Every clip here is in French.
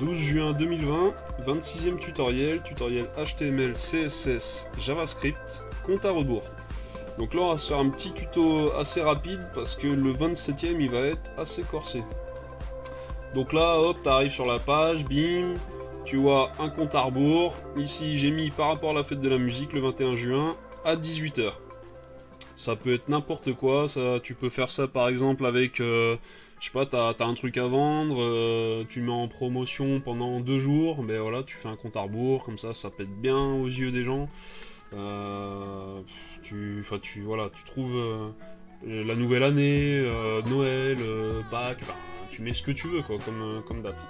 12 juin 2020, 26e tutoriel, tutoriel HTML, CSS, JavaScript, compte à rebours. Donc là on va se faire un petit tuto assez rapide parce que le 27e il va être assez corsé. Donc là hop, t'arrives sur la page, bim, tu vois un compte à rebours. Ici j'ai mis par rapport à la fête de la musique le 21 juin à 18 h. Ça peut être n'importe quoi, ça, tu peux faire ça par exemple avec, je sais pas, t'as un truc à vendre, tu le mets en promotion pendant 2 jours, mais voilà, tu fais un compte à rebours, comme ça pète bien aux yeux des gens. Voilà, tu trouves la nouvelle année, Noël, Pâques, enfin, tu mets ce que tu veux quoi, comme date.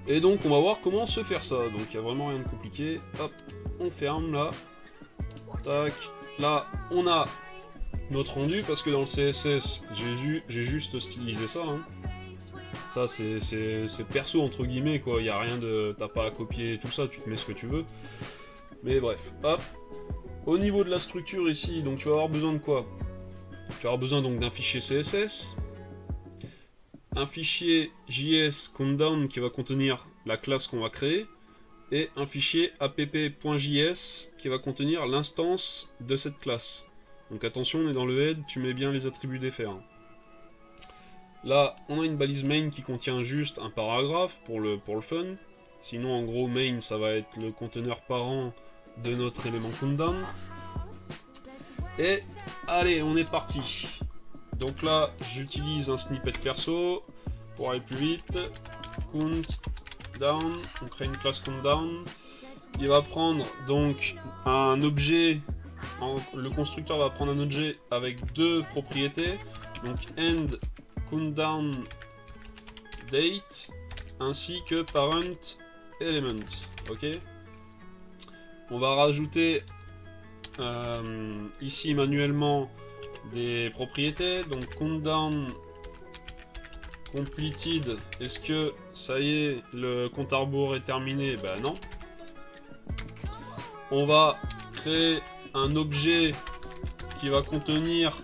Et donc on va voir comment se faire ça, donc il n'y a vraiment rien de compliqué, hop, on ferme là, tac. Là, on a notre rendu, parce que dans le CSS, j'ai juste stylisé ça. Hein. Ça, c'est perso, entre guillemets, quoi. Il n'y a rien de... T'as pas à copier tout ça, tu te mets ce que tu veux. Mais bref, hop. Au niveau de la structure ici, donc tu vas avoir besoin de quoi? Tu vas avoir besoin donc d'un fichier CSS, un fichier JS countdown qui va contenir la classe qu'on va créer, et un fichier app.js qui va contenir l'instance de cette classe. Donc attention, on est dans le head, tu mets bien les attributs d'FR. Là, on a une balise main qui contient juste un paragraphe pour le fun. Sinon, en gros, main, ça va être le conteneur parent de notre élément countdown. Et allez, on est parti. Donc là, j'utilise un snippet perso pour aller plus vite. Countdown, on crée une classe countdown. Il va prendre donc un objet, le constructeur va prendre un objet avec deux propriétés, donc end countdown date ainsi que parent element. Ok. On va rajouter ici manuellement des propriétés, donc countdown completed, est-ce que ça y est, le compte à rebours est terminé? Ben non. On va créer un objet qui va contenir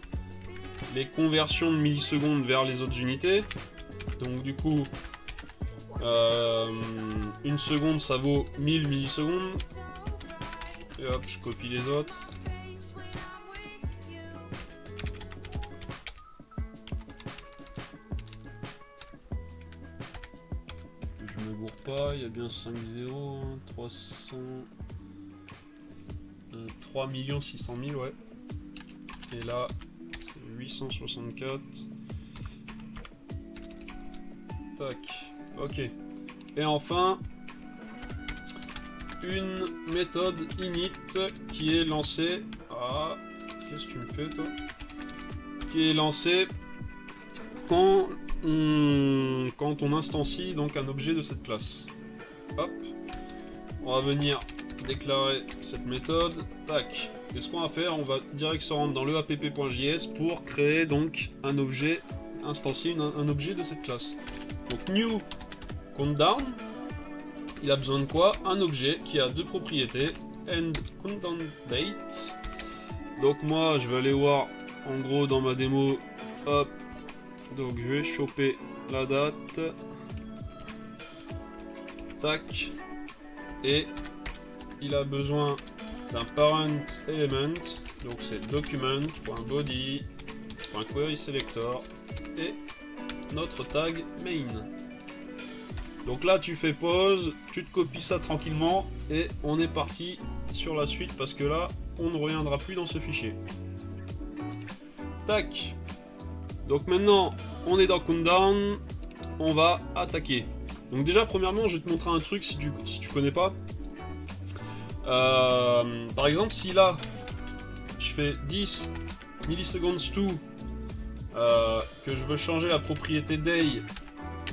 les conversions de millisecondes vers les autres unités. Donc du coup, une seconde ça vaut 1000 millisecondes. Et hop, je copie les autres. Je me gourre pas, il y a bien 5 0, 300... 3 600 000, ouais. Et là, c'est 864. Tac. Ok. Et enfin, une méthode init qui est lancée... Ah, qu'est-ce que tu me fais, toi? Qui est lancée quand on instancie donc un objet de cette classe. Hop. On va venir déclarer cette méthode, tac. Et ce qu'on va faire, on va direct se rendre dans le app.js pour créer donc un objet, instancier un objet de cette classe. Donc new countdown, il a besoin de quoi? Un objet qui a deux propriétés, end countdown date. Donc moi je vais aller voir en gros dans ma démo, hop, donc je vais choper la date, tac, et il a besoin d'un parent element, donc c'est document.body.querySelector et notre tag main. Donc là tu fais pause, tu te copies ça tranquillement et on est parti sur la suite parce que là on ne reviendra plus dans ce fichier. Tac. Donc maintenant on est dans countdown, on va attaquer. Donc déjà premièrement je vais te montrer un truc si tu connais pas. Par exemple, si là je fais 10 milliseconds to, que je veux changer la propriété day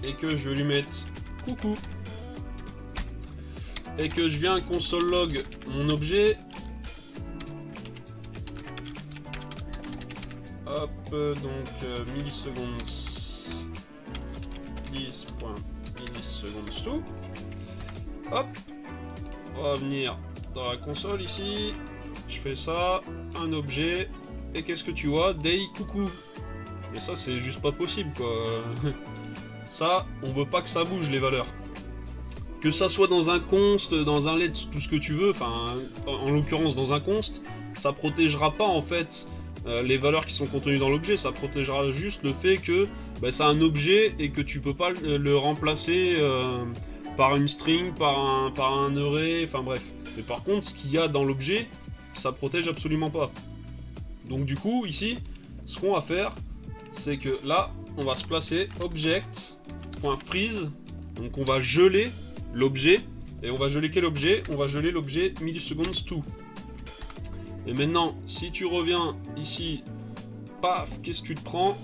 et que je vais lui mettre coucou et que je viens console log mon objet, hop, donc milliseconds 10.milliseconds to, hop, on va venir dans la console ici, je fais ça, un objet, et qu'est-ce que tu vois? Day coucou. Et ça c'est juste pas possible quoi. Ça, on veut pas que ça bouge les valeurs. Que ça soit dans un const, dans un let, tout ce que tu veux, enfin, en l'occurrence dans un const, ça protégera pas en fait les valeurs qui sont contenues dans l'objet, ça protégera juste le fait que bah, c'est un objet et que tu peux pas le remplacer par une string, par un array, enfin bref. Mais par contre, ce qu'il y a dans l'objet, ça protège absolument pas. Donc du coup, ici, ce qu'on va faire, c'est que là, on va se placer object.freeze, donc on va geler l'objet, et on va geler quel objet? On va geler l'objet milliseconds2. Et maintenant, si tu reviens ici, paf, qu'est-ce que tu te prends?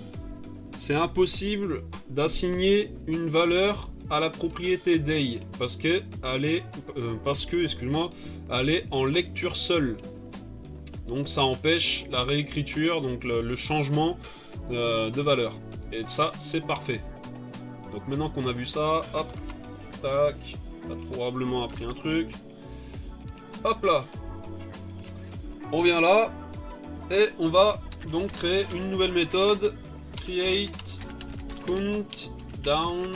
C'est impossible d'assigner une valeur à la propriété day, parce que elle est en lecture seule. Donc ça empêche la réécriture, donc le changement de valeur. Et ça, c'est parfait. Donc maintenant qu'on a vu ça, hop, tac, t'as probablement appris un truc. Hop là, on vient là, et on va donc créer une nouvelle méthode, create countdown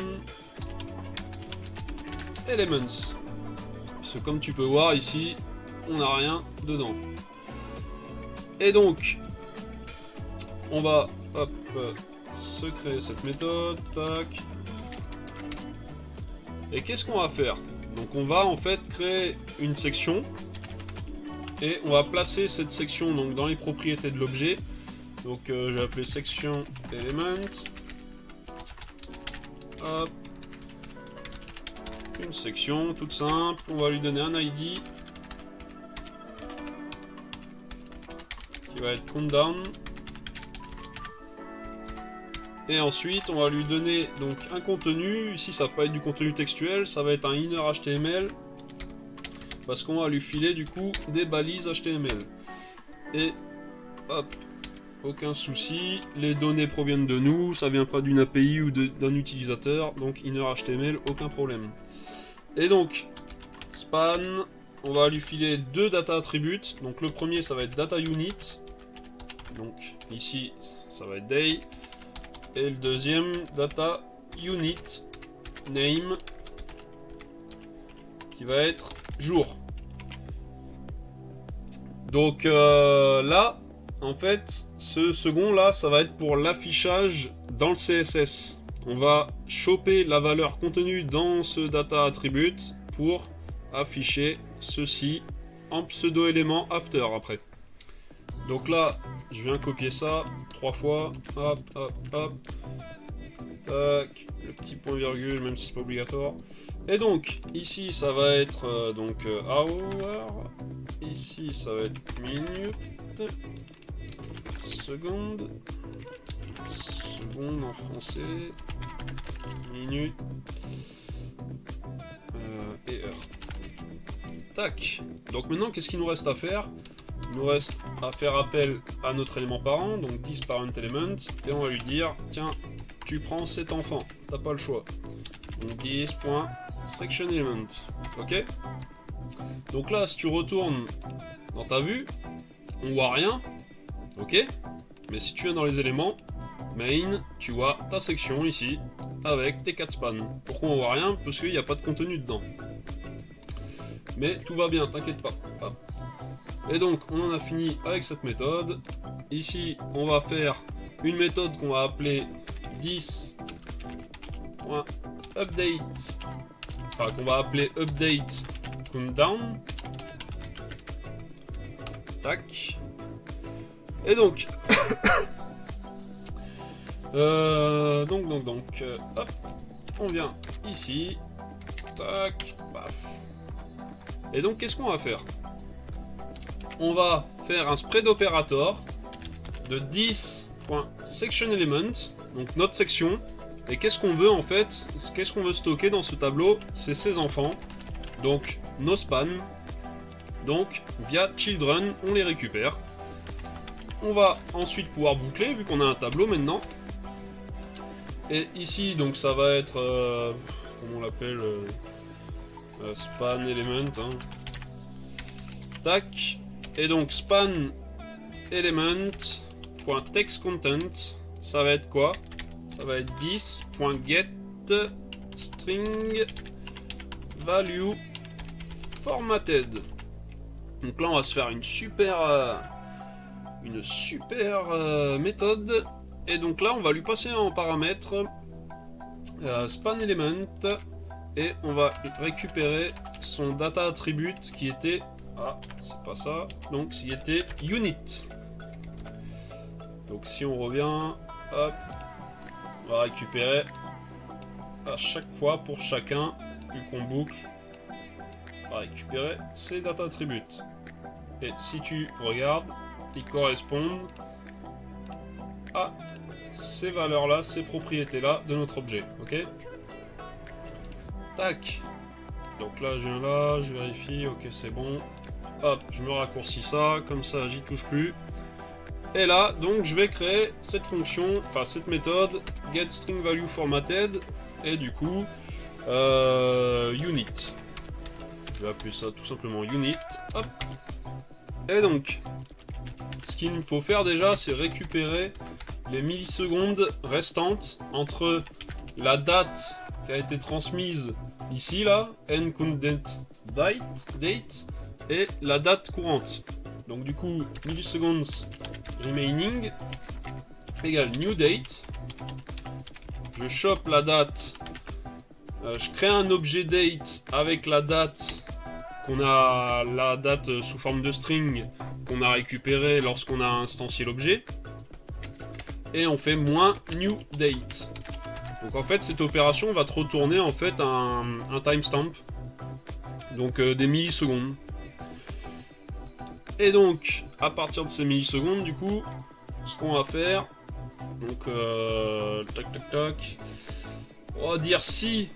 elements. Parce que comme tu peux voir ici, on n'a rien dedans. Et donc, on va hop, se créer cette méthode, tac. Et qu'est-ce qu'on va faire? Donc on va en fait créer une section et on va placer cette section donc dans les propriétés de l'objet. Donc je vais appeler section element. Hop. Une section toute simple, on va lui donner un ID qui va être countdown. Et ensuite, on va lui donner donc un contenu. Ici, ça va pas être du contenu textuel, ça va être un inner HTML. Parce qu'on va lui filer du coup des balises HTML. Et hop, aucun souci. Les données proviennent de nous, ça vient pas d'une API ou d'un utilisateur. Donc inner HTML, aucun problème. Et donc, span, on va lui filer deux data attributes. Donc le premier, ça va être data unit. Donc ici, ça va être day. Et le deuxième, data unit name, qui va être jour. Donc là, en fait, ce second là, ça va être pour l'affichage dans le CSS. On va choper la valeur contenue dans ce data attribute pour afficher ceci en pseudo-élément after après. Donc là, je viens copier ça 3 fois, hop, hop, hop, tac, le petit point virgule, même si c'est pas obligatoire. Et donc, ici, ça va être hour, ici, ça va être minute, seconde en français, minute et heure. Tac. Donc maintenant, qu'est-ce qu'il nous reste à faire? Il nous reste à faire appel à notre élément parent, donc thisParentElement, et on va lui dire, tiens, tu prends cet enfant, t'as pas le choix. Donc this.sectionElement, ok? Donc là, si tu retournes dans ta vue, on voit rien, ok? Mais si tu viens dans les éléments, main, tu vois ta section ici, avec tes 4 spans. Pourquoi on voit rien? Parce qu'il n'y a pas de contenu dedans. Mais tout va bien, t'inquiète pas. Hop. Et donc, on en a fini avec cette méthode. Ici, on va faire une méthode qu'on va appeler this.update, enfin qu'on va appeler update countdown. Tac. Et donc, hop, on vient ici. Tac, paf. Et donc, qu'est-ce qu'on va faire? On va faire un spread operator de this.sectionElement, donc notre section. Et qu'est-ce qu'on veut en fait? Qu'est-ce qu'on veut stocker dans ce tableau? C'est ces enfants, donc nos spans. Donc via children, on les récupère. On va ensuite pouvoir boucler vu qu'on a un tableau maintenant. Et ici, donc ça va être, comment on l'appelle, span element. Hein. Tac. Et donc span element.textContent, ça va être quoi? Ça va être this.get string value formatted. Donc là on va se faire une super méthode. Et donc là on va lui passer en paramètre span element et on va récupérer son data attribute qui était, ah c'est pas ça, donc qui était unit. Donc si on revient, hop, on va récupérer à chaque fois pour chacun, vu qu'on boucle, on va récupérer ces data attributes. Et si tu regardes, ils correspondent à ces valeurs-là, ces propriétés-là de notre objet. Ok. Tac. Donc là, je viens là, je vérifie, ok, c'est bon. Hop, je me raccourcis ça, comme ça, j'y touche plus. Et là, donc, je vais créer cette fonction, enfin, cette méthode, getStringValueFormatted, et du coup, unit. Je vais appeler ça tout simplement unit. Hop. Et donc, ce qu'il faut faire déjà, c'est récupérer les millisecondes restantes entre la date qui a été transmise ici, là, date, et la date courante. Donc du coup, milliseconds remaining égale new date. Je chope la date, je crée un objet date avec la date sous forme de string qu'on a récupéré lorsqu'on a instancié l'objet. Et on fait moins new date. Donc en fait cette opération va te retourner en fait un timestamp, donc des millisecondes. Et donc à partir de ces millisecondes, du coup, ce qu'on va faire, donc tac, on va dire si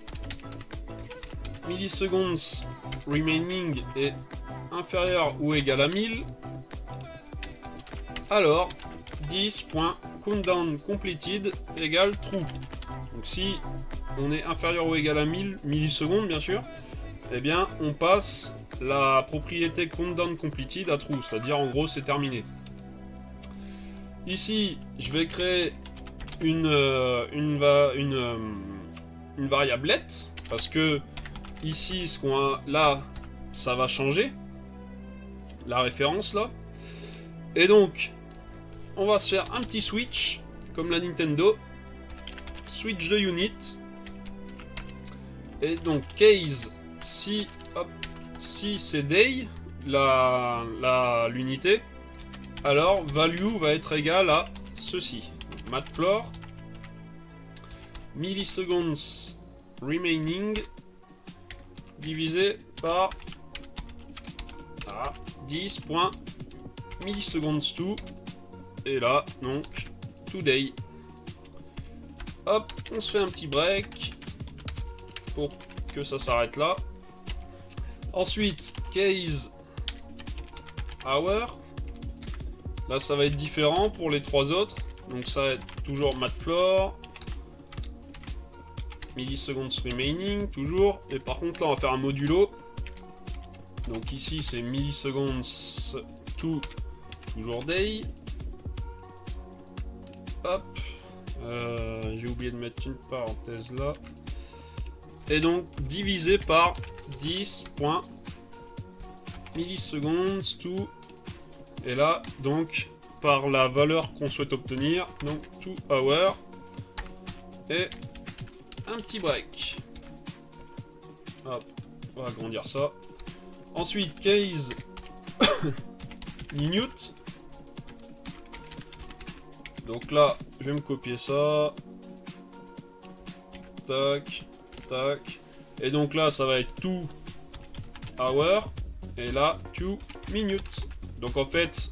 milliseconds remaining est inférieur ou égal à 1000, alors 10.countdown completed égale true. Donc si on est inférieur ou égal à 1000 millisecondes, bien sûr, eh bien on passe la propriété countdown completed à true, c'est-à-dire en gros c'est terminé. Ici, je vais créer une variable let, parce que ici, ce qu'on a là, ça va changer, la référence là. Et donc, on va se faire un petit switch, comme la Nintendo, switch de unit. Et donc, case, si c'est day, l'unité, alors value va être égal à ceci. Matplotlib milliseconds remaining divisé par 10.milliseconds2, et là donc today. Hop, on se fait un petit break pour que ça s'arrête là. Ensuite case hour, là ça va être différent pour les trois autres, donc ça va être toujours matplotlib milliseconds remaining, toujours, et par contre là on va faire un modulo, donc ici c'est milliseconds to toujours day. Hop, j'ai oublié de mettre une parenthèse là, et donc divisé par 10.milliseconds to, et là donc par la valeur qu'on souhaite obtenir, donc to hour, et un petit break. Hop, on va agrandir ça. Ensuite case minute. Donc là je vais me copier ça, tac tac, et donc là ça va être to hour, et là to minute. Donc en fait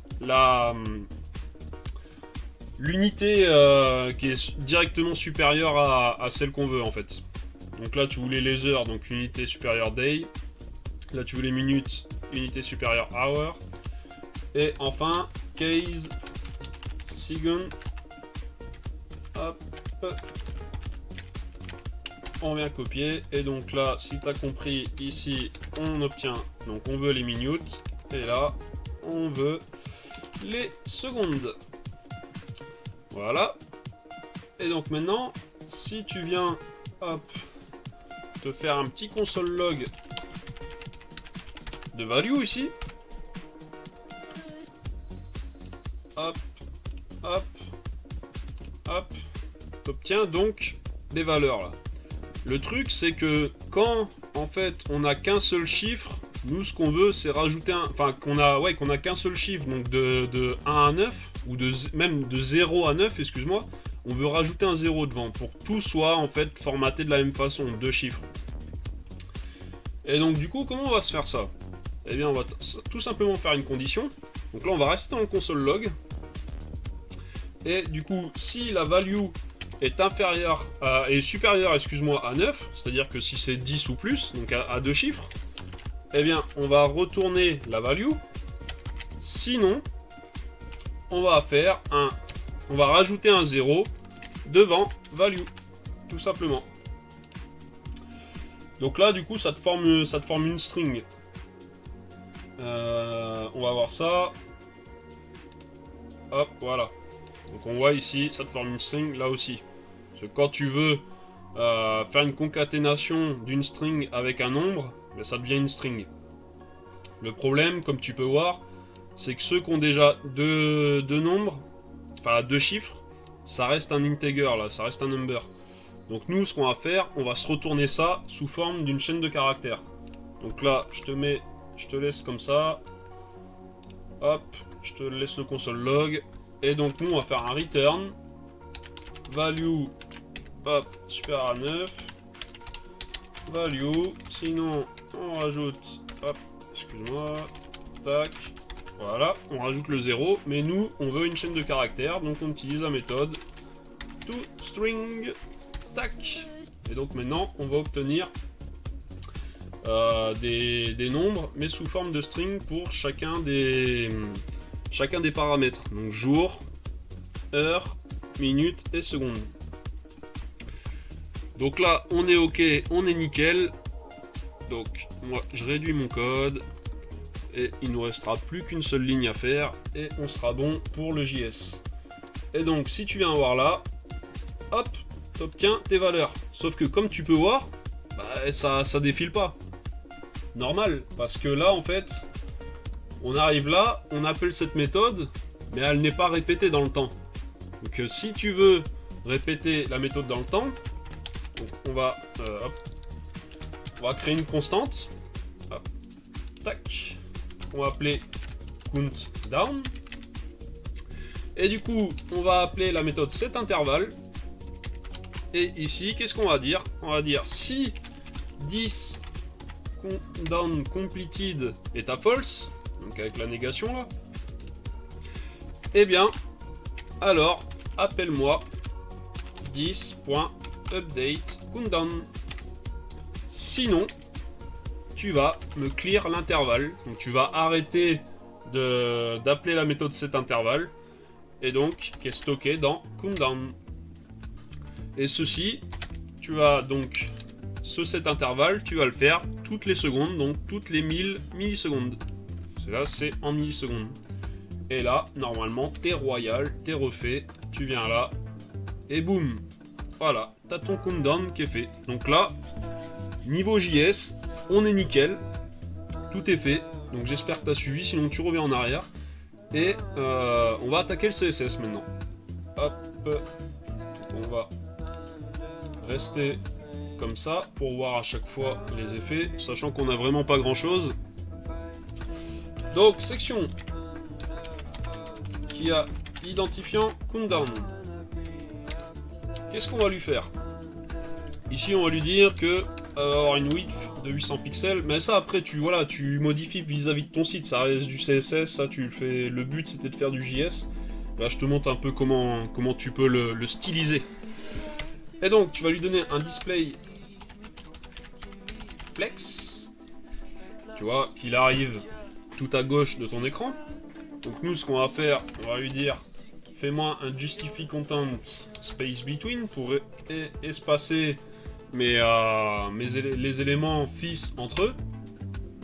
l'unité qui est directement supérieure à celle qu'on veut en fait. Donc là tu voulais les heures, donc unité supérieure day. Là tu voulais minutes, unité supérieure hour. Et enfin case second. Hop, on vient copier, et donc là si tu as compris, ici on obtient, donc on veut les minutes, et là on veut les secondes. Voilà. Et donc maintenant, si tu viens, hop, te faire un petit console log de value ici. Hop, hop, hop. T'obtiens donc des valeurs là. Le truc c'est que quand en fait on n'a qu'un seul chiffre, nous ce qu'on veut c'est rajouter un... Enfin qu'on a qu'un seul chiffre, donc de 1 à 9, ou même de 0 à 9, excuse-moi, on veut rajouter un 0 devant pour que tout soit en fait formaté de la même façon, deux chiffres. Et donc du coup comment on va se faire ça? Eh bien on va tout simplement faire une condition. Donc là on va rester dans le console log. Et du coup si la value est supérieure excuse-moi, à 9, c'est-à-dire que si c'est 10 ou plus, donc à deux chiffres, eh bien on va retourner la value. Sinon on va rajouter un 0 devant value, tout simplement. Donc là du coup ça te forme une string. On va voir ça. Hop, voilà. Donc on voit ici, ça te forme une string là aussi. Parce que quand tu veux faire une concaténation d'une string avec un nombre, ben ça devient une string. Le problème, comme tu peux voir, c'est que ceux qui ont déjà deux nombres, enfin deux chiffres, ça reste un integer là, ça reste un number. Donc nous, ce qu'on va faire, on va se retourner ça sous forme d'une chaîne de caractères. Donc là, je te laisse comme ça. Hop, je te laisse le console log. Et donc nous, on va faire un return. Value, hop, supérieur à 9. Value, sinon on rajoute, hop, excuse-moi, tac. Voilà, on rajoute le 0, mais nous, on veut une chaîne de caractères, donc on utilise la méthode toString, tac. Et donc maintenant, on va obtenir des nombres, mais sous forme de string pour chacun des paramètres. Donc jour, heure, minute et seconde. Donc là, on est OK, on est nickel. Donc moi, je réduis mon code. Et il nous restera plus qu'une seule ligne à faire et on sera bon pour le JS. Et donc si tu viens voir là, hop, t'obtiens tes valeurs. Sauf que comme tu peux voir, bah, ça défile pas. Normal, parce que là en fait, on arrive là, on appelle cette méthode, mais elle n'est pas répétée dans le temps. Donc si tu veux répéter la méthode dans le temps, on va créer une constante. Hop, tac. On va appeler countdown. Et du coup, on va appeler la méthode setInterval. Et ici, qu'est-ce qu'on va dire? On va dire si 10 countdown completed est à false, donc avec la négation là, eh bien, alors, appelle-moi 10.update countdown. Sinon, tu vas me clear l'intervalle, donc tu vas arrêter d'appeler la méthode setInterval, et donc qui est stocké dans countdown. Et ceci, tu vas donc ce setInterval, tu vas le faire toutes les secondes, donc toutes les 1000 millisecondes. Cela c'est en millisecondes. Et là, normalement, t'es royal, t'es refait, tu viens là, et boum, voilà, t'as ton countdown qui est fait. Donc là, niveau JS, on est nickel, tout est fait, donc j'espère que tu as suivi, sinon tu reviens en arrière, et on va attaquer le CSS maintenant. Hop, on va rester comme ça pour voir à chaque fois les effets, sachant qu'on n'a vraiment pas grand chose. Donc section qui a identifiant countdown. Qu'est-ce qu'on va lui faire? Ici on va lui dire que avoir une width de 800 pixels, mais ça après tu modifies vis-à-vis de ton site, ça reste du CSS, ça tu le fais, le but c'était de faire du JS. Là je te montre un peu comment tu peux le styliser. Et donc tu vas lui donner un display flex, tu vois, qu'il arrive tout à gauche de ton écran. Donc nous ce qu'on va faire, on va lui dire fais-moi un justify content space between pour espacer les éléments fils entre eux.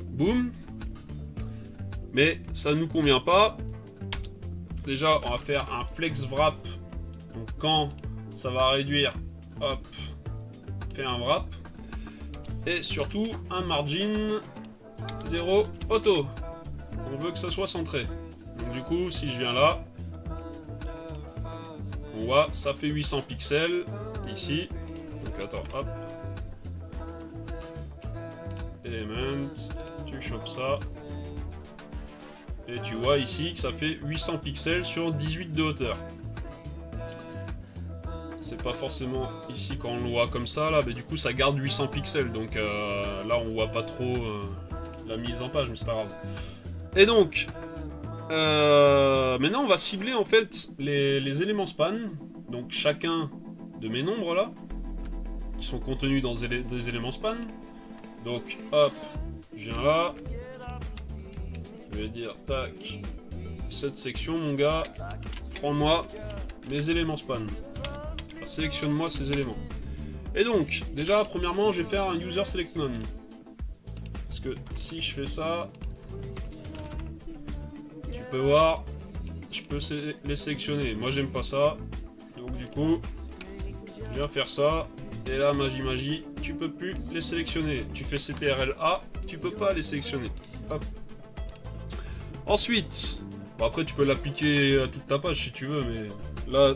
Boum. Mais ça nous convient pas. Déjà on va faire un flex wrap. Donc quand ça va réduire, hop, fait un wrap. Et surtout un margin 0, auto. On veut que ça soit centré. Donc du coup, si je viens là, on voit, ça fait 800 pixels, ici. Donc attends, hop. Element, tu chopes ça. Et tu vois ici que ça fait 800 pixels sur 18 de hauteur. C'est pas forcément ici quand on le voit comme ça, là, mais du coup ça garde 800 pixels. Donc là on voit pas trop la mise en page, mais c'est pas grave. Et donc, maintenant on va cibler en fait les éléments span. Donc chacun de mes nombres là, qui sont contenus dans des éléments span. Donc hop, je viens là. Je vais dire, tac, cette section mon gars, prends-moi mes éléments span. Enfin, sélectionne-moi ces éléments. Et donc, déjà, premièrement, je vais faire un user select none. Parce que si je fais ça, tu peux voir, je peux les sélectionner. Moi, j'aime pas ça. Donc, du coup, je viens faire ça. Et là, magie, tu peux plus les sélectionner. Tu fais CTRL-A, tu peux pas les sélectionner. Hop. Ensuite, bon après tu peux l'appliquer à toute ta page si tu veux, mais là,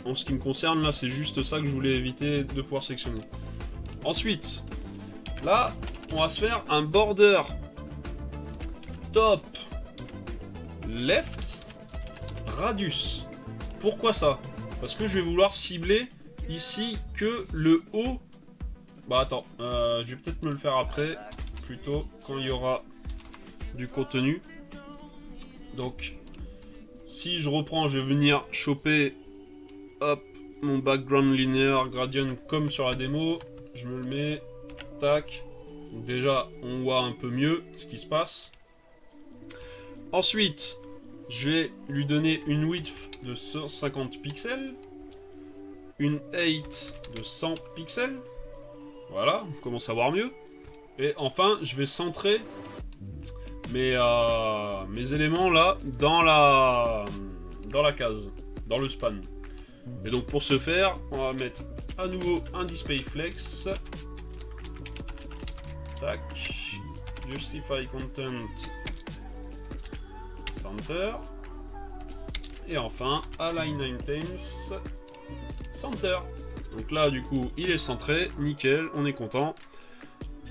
en ce qui me concerne, là, c'est juste ça que je voulais éviter de pouvoir sélectionner. Ensuite, là, on va se faire un border top left radius. Pourquoi ça? Parce que je vais vouloir cibler ici que le haut. Bah attends, je vais peut-être me le faire après, plutôt quand il y aura du contenu. Donc, si je reprends, je vais venir choper, hop, mon background linear gradient comme sur la démo. Je me le mets, tac. Donc déjà, on voit un peu mieux ce qui se passe. Ensuite, je vais lui donner une width de 150 pixels, une height de 100 pixels. Voilà, on commence à voir mieux. Et enfin, je vais centrer mes éléments là dans la case, dans le span. Et donc pour ce faire, on va mettre à nouveau un display flex. Tac. Justify content center. Et enfin align items center. Donc là du coup il est centré, nickel, on est content.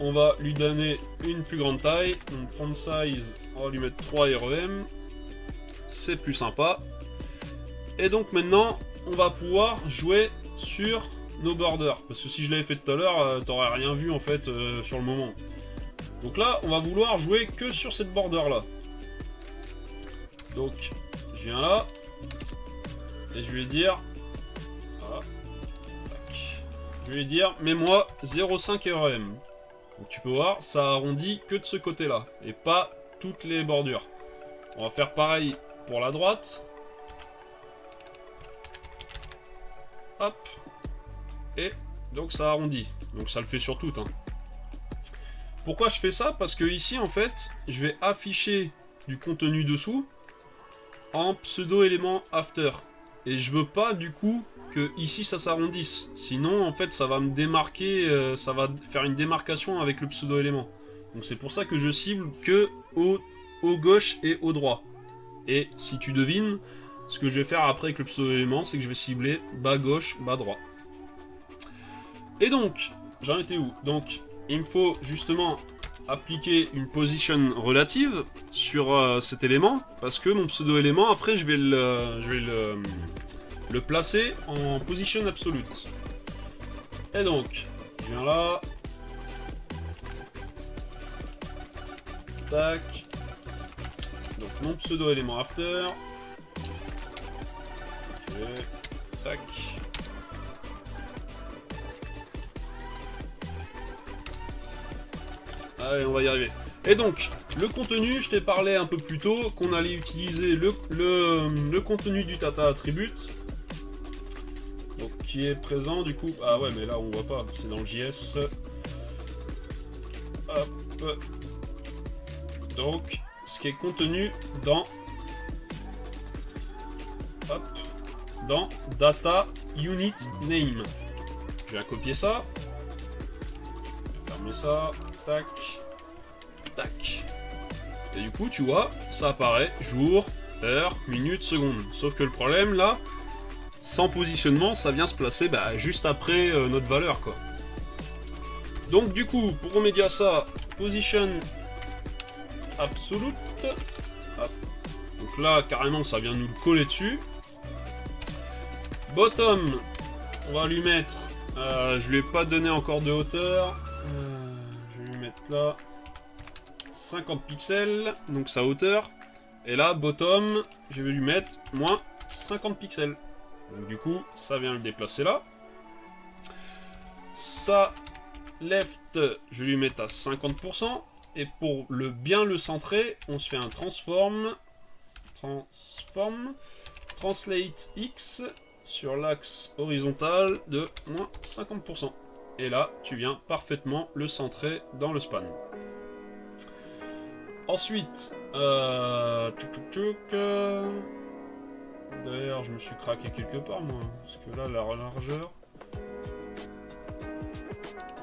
On va lui donner une plus grande taille, une font size, on va lui mettre 3 REM, c'est plus sympa. Et donc maintenant, on va pouvoir jouer sur nos borders, parce que si je l'avais fait tout à l'heure, t'aurais rien vu en fait sur le moment. Donc là, on va vouloir jouer que sur cette border là. Donc, je viens là, et je vais dire, voilà, tac. Je vais lui dire, mets-moi 0,5 REM. Donc tu peux voir, ça arrondit que de ce côté-là, et pas toutes les bordures. On va faire pareil pour la droite. Hop. Et donc ça arrondit. Donc ça le fait sur toutes. Hein. Pourquoi je fais ça? Parce que ici, en fait, je vais afficher du contenu dessous en pseudo-élément after. Et je veux pas, du coup, que ici ça s'arrondisse. Sinon, en fait, ça va me démarquer, ça va faire une démarcation avec le pseudo-élément. Donc c'est pour ça que je cible que au gauche et au droit. Et si tu devines, ce que je vais faire après avec le pseudo-élément, c'est que je vais cibler bas gauche, bas droit. Et donc, j'en étais où? Donc, il me faut justement appliquer une position relative sur cet élément, parce que mon pseudo-élément, après, je vais le placer en position absolute. Et donc, je viens là. Tac. Donc mon pseudo-élément after. Ok. Tac. Allez, on va y arriver. Et donc, le contenu, je t'ai parlé un peu plus tôt qu'on allait utiliser le contenu du Tata Attribute. Donc, qui est présent du coup. Ah ouais, mais là on voit pas, c'est dans le JS. Hop. Donc, ce qui est contenu dans. Hop. Dans Data Unit Name. Je vais copier ça. Fermer ça. Tac. Tac. Et du coup, tu vois, ça apparaît jour, heure, minute, seconde. Sauf que le problème, là, sans positionnement, ça vient se placer juste après notre valeur, quoi. Donc du coup, pour remédier à ça, position absolute. Hop. Donc là, carrément, ça vient nous le coller dessus. Bottom, on va lui mettre... je lui ai pas donné encore de hauteur. Je vais lui mettre là 50 pixels, donc sa hauteur. Et là, bottom, je vais lui mettre moins 50 pixels. Donc du coup, ça vient le déplacer là. Ça, left, je vais lui mettre à 50%. Et pour bien le centrer, on se fait un transform, translate X sur l'axe horizontal de moins 50%. Et là, tu viens parfaitement le centrer dans le span. Ensuite, d'ailleurs, je me suis craqué quelque part, moi, parce que là, la largeur...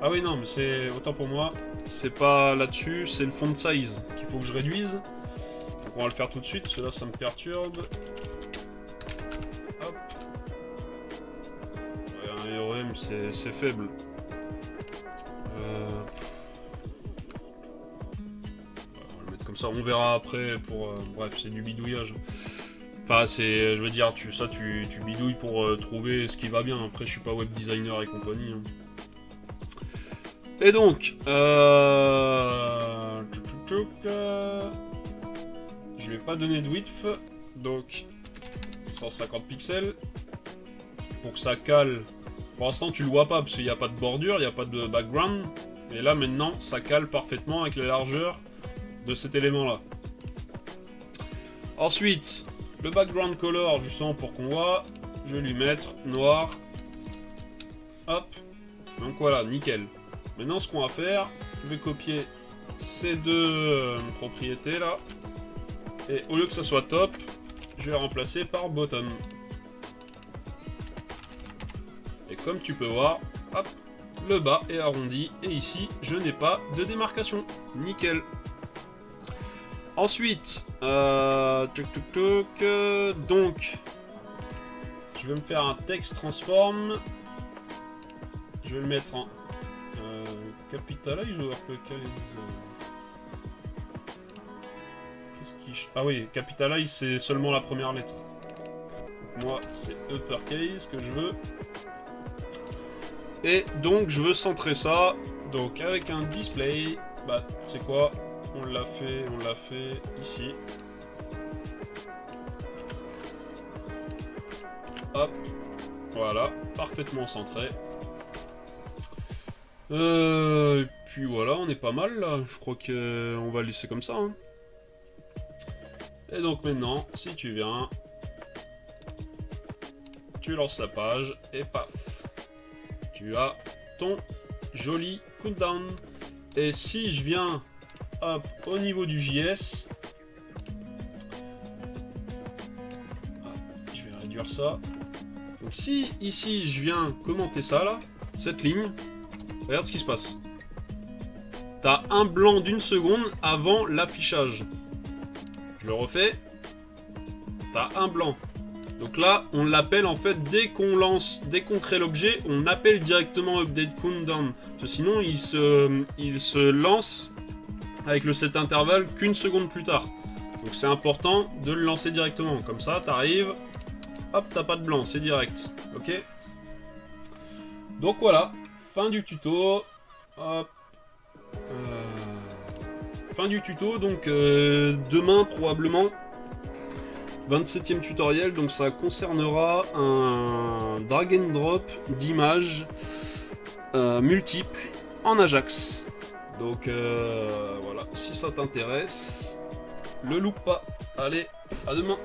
Ah oui, non, mais c'est... Autant pour moi, c'est pas là-dessus, c'est le font size qu'il faut que je réduise. Donc on va le faire tout de suite, parce que là, ça me perturbe. Hop. Ouais, un REM, c'est faible. On va le mettre comme ça, on verra après pour... bref, c'est du bidouillage. Enfin, c'est... Je veux dire, tu bidouilles pour trouver ce qui va bien. Après, je suis pas web designer et compagnie. Hein. Et donc, je vais pas donner de width, donc 150 pixels, pour que ça cale. Pour l'instant, tu le vois pas, parce qu'il n'y a pas de bordure, il n'y a pas de background, et là, maintenant, ça cale parfaitement avec la largeur de cet élément-là. Ensuite, le background color, justement, pour qu'on voit, je vais lui mettre noir. Hop, donc voilà, nickel. Maintenant, ce qu'on va faire, je vais copier ces deux propriétés là, et au lieu que ça soit top, je vais remplacer par bottom. Et comme tu peux voir, hop, le bas est arrondi, et ici, je n'ai pas de démarcation. Nickel. Ensuite, donc, je vais me faire un text transform. Je vais le mettre en capitalize ou uppercase. Ah oui, capitalize c'est seulement la première lettre. Donc moi c'est uppercase que je veux. Et donc je veux centrer ça. Donc avec un display, c'est quoi? On l'a fait ici. Hop, voilà, parfaitement centré. Et puis voilà, on est pas mal là. Je crois qu'on va le laisser comme ça. Hein. Et donc maintenant, si tu viens, tu lances la page et paf, tu as ton joli countdown. Et si je viens hop, au niveau du JS, je vais réduire ça. Donc si ici je viens commenter ça là, cette ligne, regarde ce qui se passe. T'as un blanc d'une seconde avant l'affichage. Je le refais. T'as un blanc. Donc là, on l'appelle en fait, dès qu'on crée l'objet, on appelle directement update countdown. Parce que sinon, il se lance avec le set intervalle qu'une seconde plus tard. Donc c'est important de le lancer directement. Comme ça, t'arrives, hop, t'as pas de blanc, c'est direct. Ok. Donc voilà. Fin du tuto. Hop. Fin du tuto, donc demain probablement 27e tutoriel, donc ça concernera un drag and drop d'images multiples en Ajax. Donc voilà, si ça t'intéresse, le loupe pas. Allez, à demain.